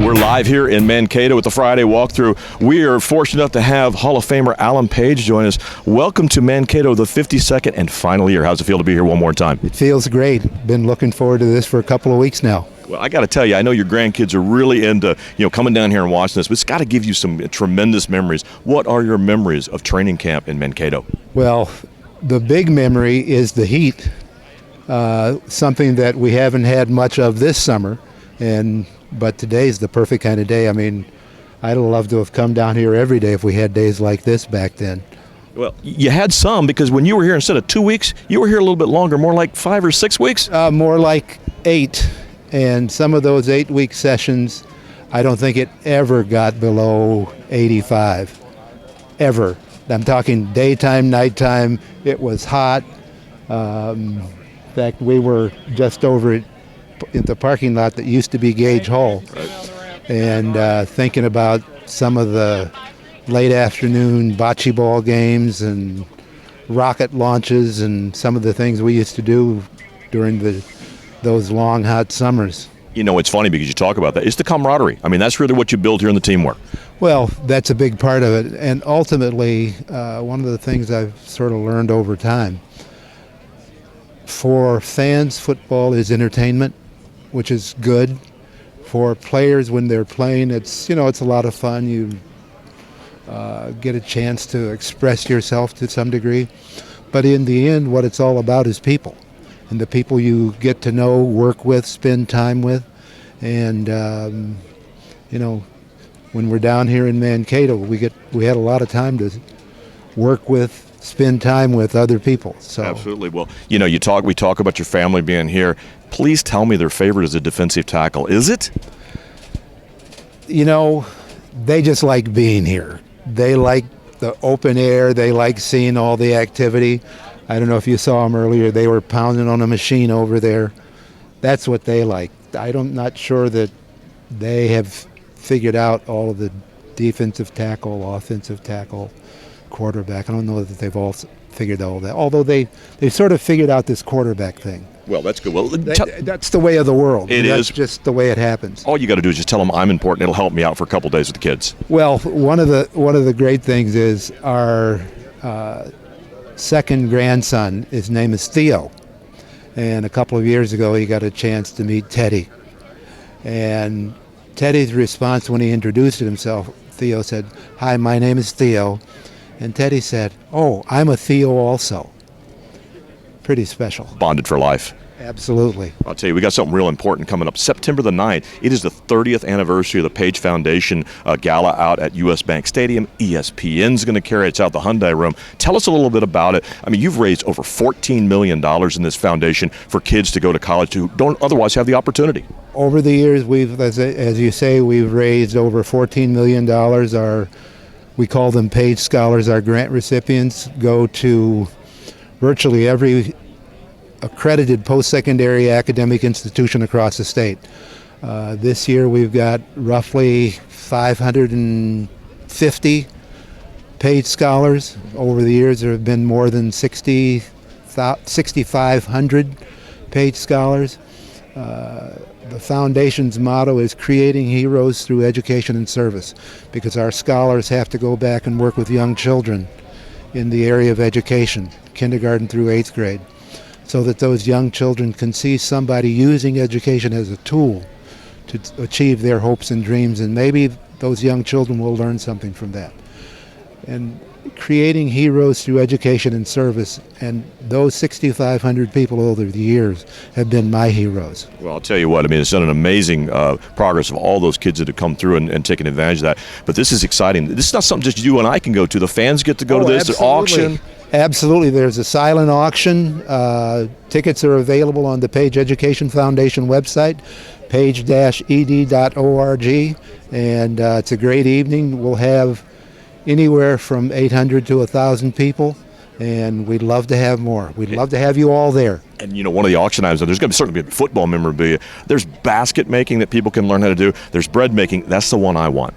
We're live here in Mankato with the Friday walkthrough. We are fortunate enough to have Hall of Famer Alan Page join us. Welcome to Mankato, the 52nd and final year. How's it feel to be here one more time? It feels great. Been looking forward to this for a couple of weeks now. Well, I got to tell you, I know your grandkids are really into coming down here and watching this, but it's got to give you some tremendous memories. What are your memories of training camp in Mankato? Well, the big memory is the heat, something that we haven't had much of this summer, but today's the perfect kind of day. I mean, I'd love to have come down here every day if we had days like this back then. Well, you had some, because when you were here, instead of 2 weeks, you were here a little bit longer, more like 5 or 6 weeks? More like 8, and some of those 8-week sessions, I don't think it ever got below 85, ever. I'm talking daytime, nighttime. It was hot. In fact, we were just over at the parking lot that used to be Gage Hall, and thinking about some of the late afternoon bocce ball games and rocket launches and some of the things we used to do during those long, hot summers. You know, it's funny because you talk about that. It's the camaraderie. I mean, that's really what you build here in the teamwork. Well, that's a big part of it. And ultimately, one of the things I've sort of learned over time, for fans, football is entertainment, which is good. For players, when they're playing, it's a lot of fun. You get a chance to express yourself to some degree. But in the end, what it's all about is people. And the people you get to know, work with, spend time with. And, when we're down here in Mankato, we had a lot of time to work with, spend time with other people. So absolutely. Well, we talk about your family being here. Please tell me their favorite is a defensive tackle. Is it? They just like being here. They like the open air. They like seeing all the activity. I don't know if you saw them earlier. They were pounding on a machine over there. That's what they like. I'm not sure that they have figured out all of the defensive tackle, offensive tackle, quarterback. I don't know that they've all figured all that, although they sort of figured out this quarterback thing. Well, that's good. Well, that's the way of the world. That's just the way it happens. All you got to do is just tell them I'm important. It'll help me out for a couple of days with the kids. Well, one of the great things is our second grandson. His name is Theo, and a couple of years ago he got a chance to meet Teddy. And Teddy's response when he introduced himself, Theo said, "Hi, my name is Theo," and Teddy said, "Oh, I'm a Theo also." Pretty special. Bonded for life. Absolutely. I'll tell you, we got something real important coming up. September the 9th, it is the 30th anniversary of the Page Foundation Gala out at U.S. Bank Stadium. ESPN's going to carry it. It's out the Hyundai Room. Tell us a little bit about it. I mean, you've raised over $14 million in this foundation for kids to go to college who don't otherwise have the opportunity. Over the years, as you say, we've raised over $14 million. We call them Page Scholars. Our grant recipients go to virtually every accredited post-secondary academic institution across the state. This year we've got roughly 550 Page Scholars. Over the years there have been more than 6,500 Page Scholars. The foundation's motto is creating heroes through education and service, because our scholars have to go back and work with young children in the area of education, kindergarten through 8th grade, so that those young children can see somebody using education as a tool to achieve their hopes and dreams, and maybe those young children will learn something from that. And creating heroes through education and service, and those 6,500 people over the years have been my heroes. Well, I'll tell you what, I mean, it's done an amazing progress of all those kids that have come through and taken advantage of that. But this is exciting. This is not something just you and I can go to. The fans get to go to this, the auction. Absolutely. There's a silent auction. Tickets are available on the Page Education Foundation website, page-ed.org, and it's a great evening. We'll have anywhere from 800 to 1,000 people, and we'd love to have more. We'd love to have you all there. And one of the auction items, there's going to certainly be football memorabilia. There's basket making that people can learn how to do. There's bread making. That's the one I want.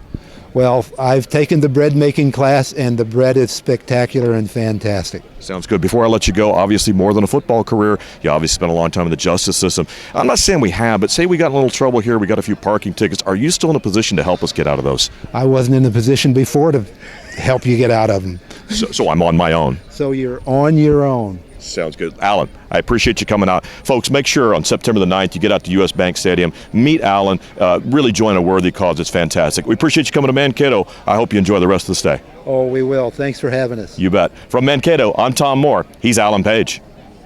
Well, I've taken the bread making class, and the bread is spectacular and fantastic. Sounds good. Before I let you go, obviously more than a football career, you obviously spent a long time in the justice system. I'm not saying we have, but say we got in a little trouble here, we got a few parking tickets. Are you still in a position to help us get out of those? I wasn't in a position before to help you get out of them. So I'm on my own. So you're on your own. Sounds good. Alan, I appreciate you coming out. Folks, make sure on September the 9th you get out to U.S. Bank Stadium, meet Alan, really join a worthy cause. It's fantastic. We appreciate you coming to Mankato. I hope you enjoy the rest of the stay. Oh, we will. Thanks for having us. You bet. From Mankato, I'm Tom Moore. He's Alan Page.